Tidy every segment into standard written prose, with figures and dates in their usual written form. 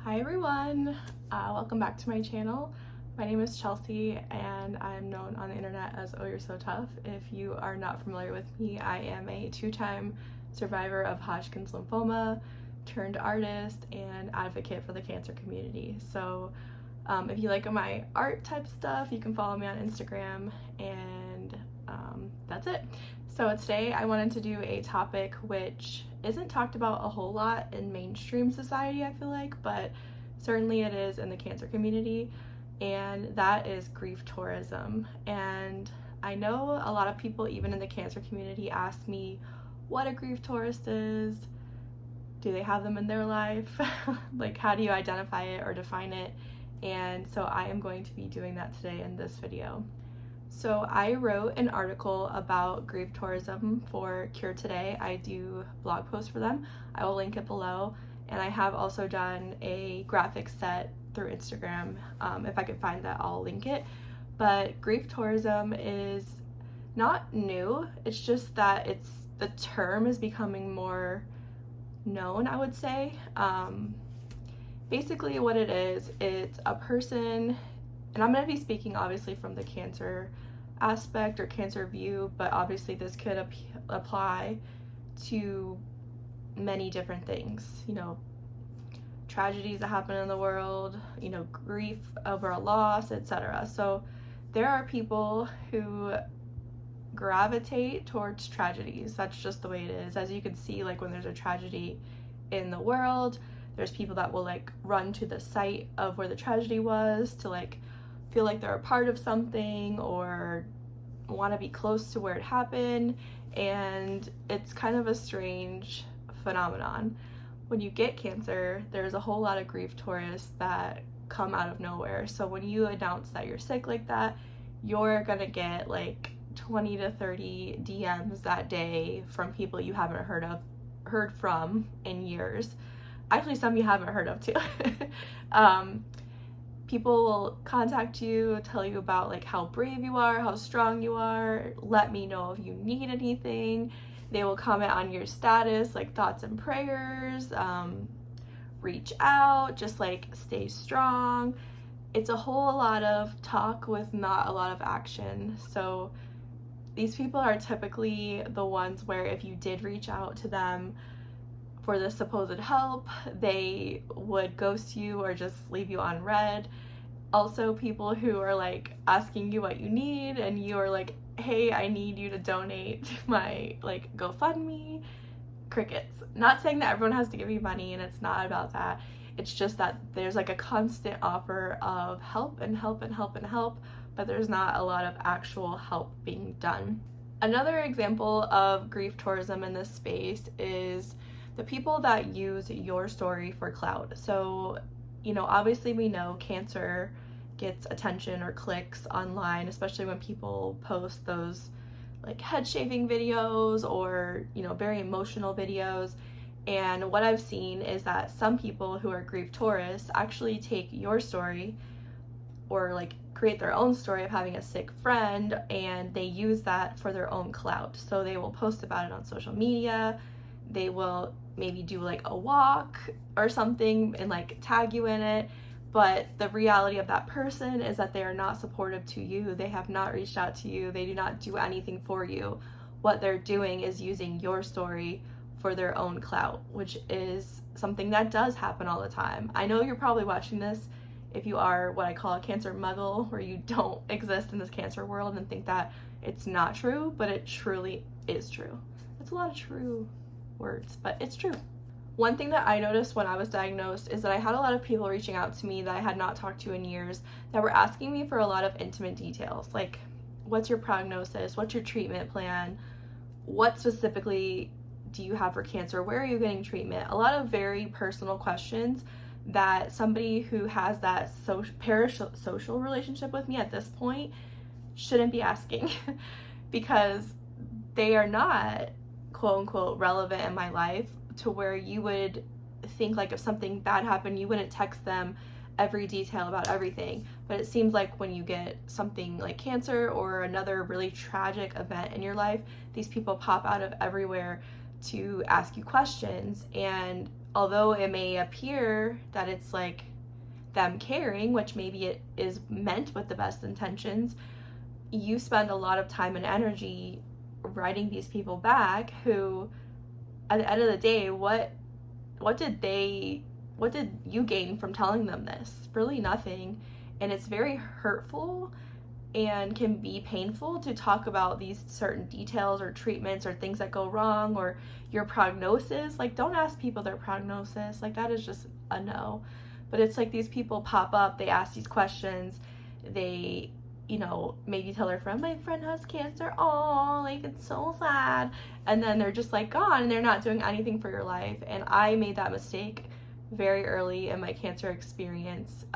Hi everyone, welcome back to my channel. My name is Chelsea and I'm known on the internet as Oh You're So Tough. If you are not familiar with me, I am a two-time survivor of Hodgkin's lymphoma, turned artist, and advocate for the cancer community. So if you like my art type stuff, you can follow me on Instagram, and that's it. So today I wanted to do a topic which isn't talked about a whole lot in mainstream society, I feel like, but certainly it is in the cancer community, and that is grief tourism. And I know a lot of people, even in the cancer community, ask me what a grief tourist is. Do they have them in their life? Like, how do you identify it or define it? And so I am going to be doing that today in this video. So I wrote an article about grief tourism for Cure Today. I do blog posts for them. I will link it below. And I have also done a graphic set through Instagram. If I could find that, I'll link it. But grief tourism is not new. It's just that the term is becoming more known, I would say. Basically what it is, it's a person, and I'm going to be speaking obviously from the cancer aspect or cancer view, but obviously this could apply to many different things, tragedies that happen in the world, grief over a loss, etc. So there are people who gravitate towards tragedies. That's just the way it is. As you can see, like when there's a tragedy in the world, there's people that will run to the site of where the tragedy was to feel like they're a part of something or want to be close to where it happened. And it's kind of a strange phenomenon. When you get cancer, there's a whole lot of grief tourists that come out of nowhere. So when you announce that you're sick like that, you're gonna get 20 to 30 DMs that day from people you haven't heard from in years. Actually, some you haven't heard of too. People will contact you, tell you about how brave you are, how strong you are, let me know if you need anything. They will comment on your status, thoughts and prayers, reach out, just stay strong. It's a whole lot of talk with not a lot of action. So these people are typically the ones where if you did reach out to them for the supposed help, they would ghost you or just leave you on read. Also, people who are asking you what you need, and you are hey, I need you to donate to my GoFundMe. Crickets. Not saying that everyone has to give you money, and it's not about that. It's just that there's a constant offer of help and help and help and help, but there's not a lot of actual help being done. Another example of grief tourism in this space is the people that use your story for clout. So, obviously we know cancer gets attention or clicks online, especially when people post those head shaving videos or, very emotional videos. And what I've seen is that some people who are grief tourists actually take your story or create their own story of having a sick friend, and they use that for their own clout. So they will post about it on social media. They will maybe do a walk or something and tag you in it. But the reality of that person is that they are not supportive to you. They have not reached out to you. They do not do anything for you. What they're doing is using your story for their own clout, which is something that does happen all the time. I know you're probably watching this if you are what I call a cancer muggle, where you don't exist in this cancer world and think that it's not true, but it truly is true. It's a lot of true words, but it's true. One thing that I noticed when I was diagnosed is that I had a lot of people reaching out to me that I had not talked to in years that were asking me for a lot of intimate details, like what's your prognosis, what's your treatment plan, what specifically do you have for cancer, where are you getting treatment? A lot of very personal questions that somebody who has that social relationship with me at this point shouldn't be asking because they are not quote unquote relevant in my life to where you would think if something bad happened, you wouldn't text them every detail about everything. But it seems like when you get something like cancer or another really tragic event in your life, these people pop out of everywhere to ask you questions. And although it may appear that it's like them caring, which maybe it is meant with the best intentions, you spend a lot of time and energy writing these people back who, at the end of the day, what did you gain from telling them this? Really nothing. And it's very hurtful and can be painful to talk about these certain details or treatments or things that go wrong or your prognosis. Like, don't ask people their prognosis. Like, that is just a no. But it's like these people pop up, they ask these questions, they, maybe tell their friend, my friend has cancer, oh, like, it's so sad. And then they're just like gone and they're not doing anything for your life. And I made that mistake very early in my cancer experience,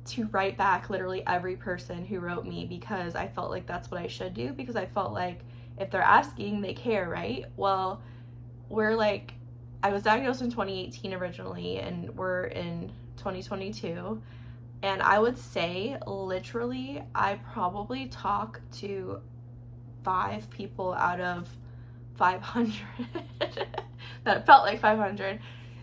to write back literally every person who wrote me, because I felt like that's what I should do, because I felt like if they're asking, they care, right? Well, I was diagnosed in 2018 originally, and we're in 2022, and I would say literally I probably talk to 5 people out of 500 that felt like 500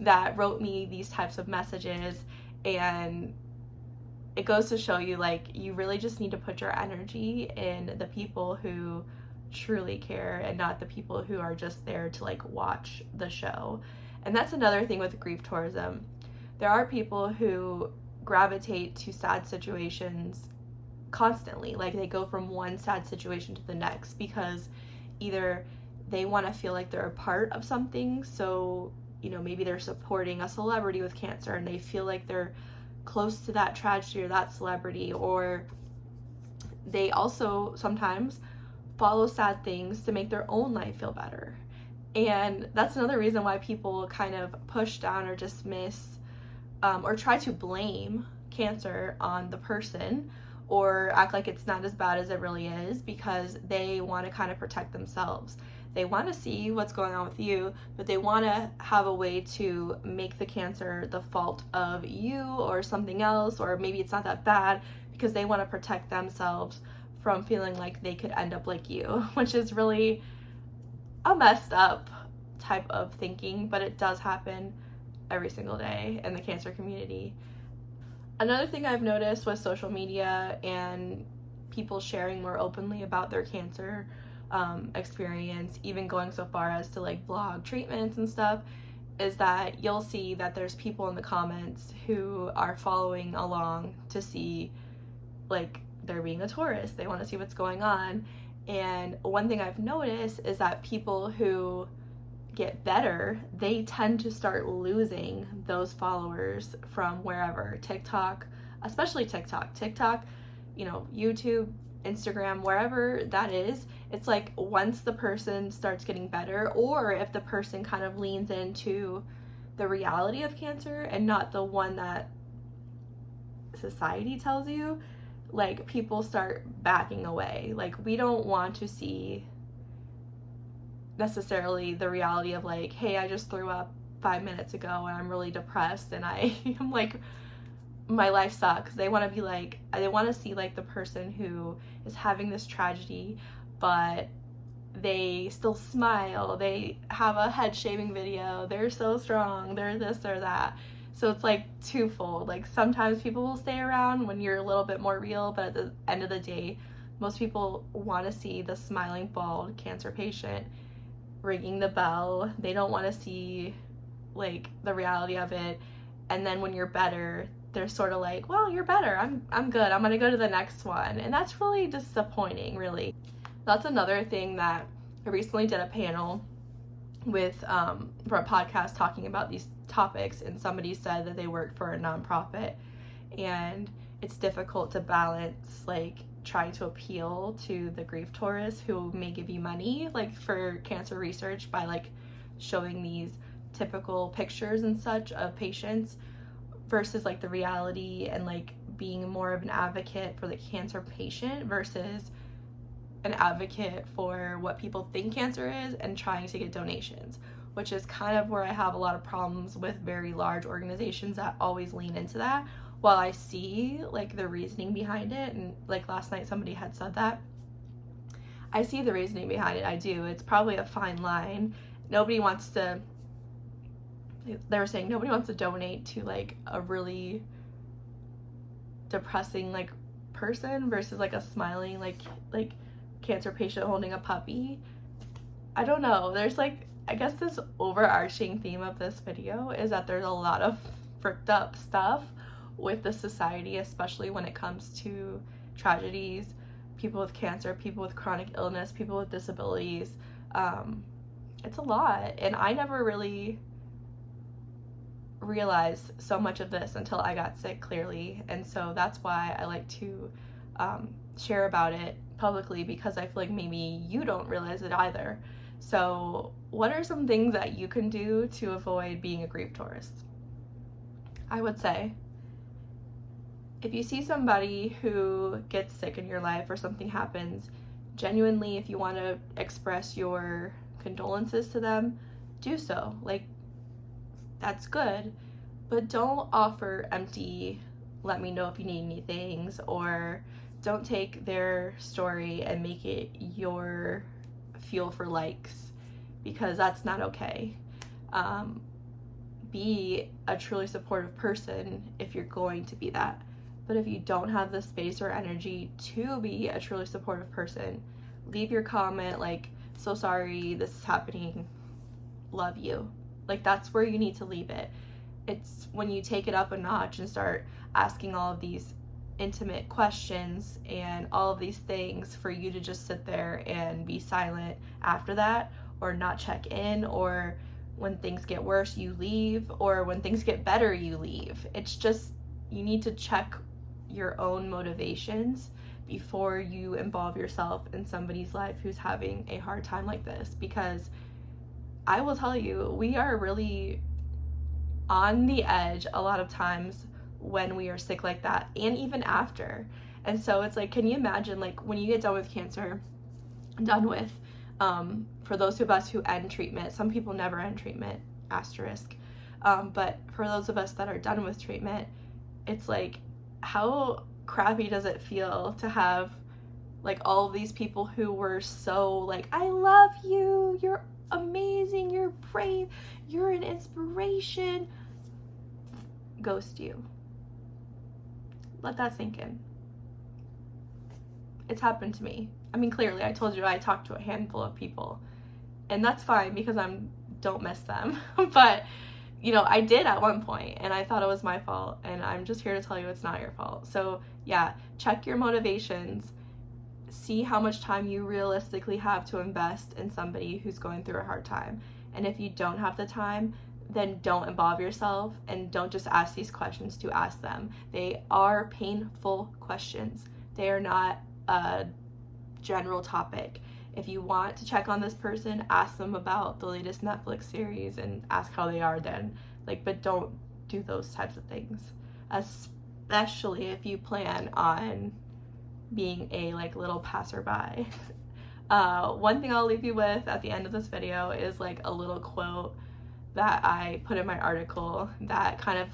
that wrote me these types of messages. And it goes to show you, like, you really just need to put your energy in the people who truly care and not the people who are just there to like watch the show. And that's another thing with grief tourism. There are people who gravitate to sad situations constantly. Like, they go from one sad situation to the next because either they want to feel like they're a part of something, so maybe they're supporting a celebrity with cancer and they feel like they're close to that tragedy or that celebrity, or they also sometimes follow sad things to make their own life feel better. And that's another reason why people kind of push down or dismiss or try to blame cancer on the person or act like it's not as bad as it really is, because they want to kind of protect themselves. They want to see what's going on with you, but they want to have a way to make the cancer the fault of you or something else, or maybe it's not that bad, because they want to protect themselves from feeling like they could end up like you, which is really a messed up type of thinking, but it does happen every single day in the cancer community. Another thing I've noticed with social media and people sharing more openly about their cancer experience, even going so far as to like blog treatments and stuff, is that you'll see that there's people in the comments who are following along to see, like, they're being a tourist, they want to see what's going on. And one thing I've noticed is that people who get better, they tend to start losing those followers from wherever. TikTok, especially TikTok, YouTube, Instagram, wherever that is. It's like once the person starts getting better, or if the person kind of leans into the reality of cancer and not the one that society tells you, like, people start backing away. Like, we don't want to see necessarily the reality of like, hey, I just threw up 5 minutes ago and I'm really depressed and I'm like, my life sucks. They want to see like the person who is having this tragedy, but they still smile, they have a head shaving video, they're so strong, they're this or that. So it's like twofold. Like, sometimes people will stay around when you're a little bit more real, but at the end of the day, most people want to see the smiling bald cancer patient ringing the bell. They don't want to see like the reality of it. And then when you're better, they're sort of like, well, you're better, I'm good, I'm gonna go to the next one. And that's really disappointing, really. That's another thing that I recently did a panel with for a podcast talking about these topics, and somebody said that they worked for a nonprofit and it's difficult to balance like trying to appeal to the grief tourists who may give you money like for cancer research by like showing these typical pictures and such of patients, versus like the reality and like being more of an advocate for the cancer patient versus an advocate for what people think cancer is and trying to get donations, which is kind of where I have a lot of problems with very large organizations that always lean into that. While I see like the reasoning behind it, and like last night somebody had said that, I see the reasoning behind it, I do. It's probably a fine line. Nobody wants to they were saying nobody wants to donate to like a really depressing like person versus like a smiling like cancer patient holding a puppy. I don't know. There's like, I guess this overarching theme of this video is that there's a lot of fricked up stuff with the society, especially when it comes to tragedies, people with cancer, people with chronic illness, people with disabilities. It's a lot, and I never really realized so much of this until I got sick, clearly, and so that's why I like to share about it publicly, because I feel like maybe you don't realize it either. So what are some things that you can do to avoid being a grief tourist? I would say, if you see somebody who gets sick in your life or something happens, genuinely, if you want to express your condolences to them, do so. Like, that's good, but don't offer empty, let me know if you need anything, or don't take their story and make it your fuel for likes, because that's not okay. Be a truly supportive person if you're going to be that. But if you don't have the space or energy to be a truly supportive person, leave your comment like, so sorry this is happening, love you. Like, that's where you need to leave it. It's when you take it up a notch and start asking all of these intimate questions and all of these things for you to just sit there and be silent after that, or not check in, or when things get worse you leave, or when things get better you leave. It's just, you need to check your own motivations before you involve yourself in somebody's life who's having a hard time like this, because I will tell you, we are really on the edge a lot of times when we are sick like that, and even after. And so it's like, can you imagine, like, when you get done with cancer, done with, for those of us who end treatment, some people never end treatment, asterisk, but for those of us that are done with treatment, it's like, how crappy does it feel to have like all of these people who were so like, I love you, you're amazing, you're brave, you're an inspiration, ghost you. Let that sink in. It's happened to me. I mean, clearly, I told you I talked to a handful of people, and that's fine because don't miss them. But you know, I did at one point, and I thought it was my fault, and I'm just here to tell you it's not your fault. So yeah, check your motivations. See how much time you realistically have to invest in somebody who's going through a hard time. And if you don't have the time, then don't involve yourself, and don't just ask these questions to ask them. They are painful questions. They are not a general topic. If you want to check on this person, ask them about the latest Netflix series and ask how they are then. Like, but don't do those types of things, especially if you plan on being a like little passerby. One thing I'll leave you with at the end of this video is like a little quote that I put in my article that kind of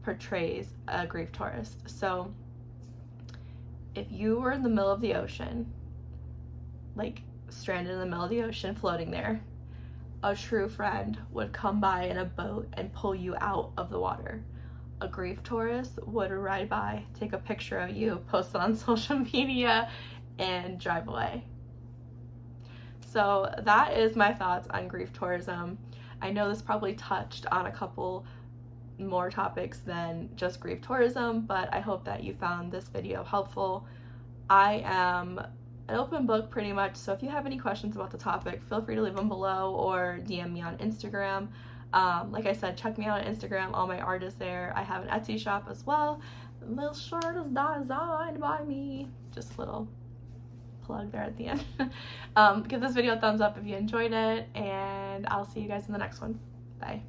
portrays a grief tourist. So if you were in the middle of the ocean, like stranded in the middle of the ocean, floating there, a true friend would come by in a boat and pull you out of the water. A grief tourist would ride by, take a picture of you, post it on social media, and drive away. So that is my thoughts on grief tourism. I know this probably touched on a couple more topics than just grief tourism, but I hope that you found this video helpful. I am an open book pretty much, so if you have any questions about the topic, feel free to leave them below or DM me on Instagram. Like I said, check me out on Instagram. All my art is there. I have an Etsy shop as well. The little shirt is designed by me. Just a little plug there at the end. Give this video a thumbs up if you enjoyed it, and I'll see you guys in the next one. Bye.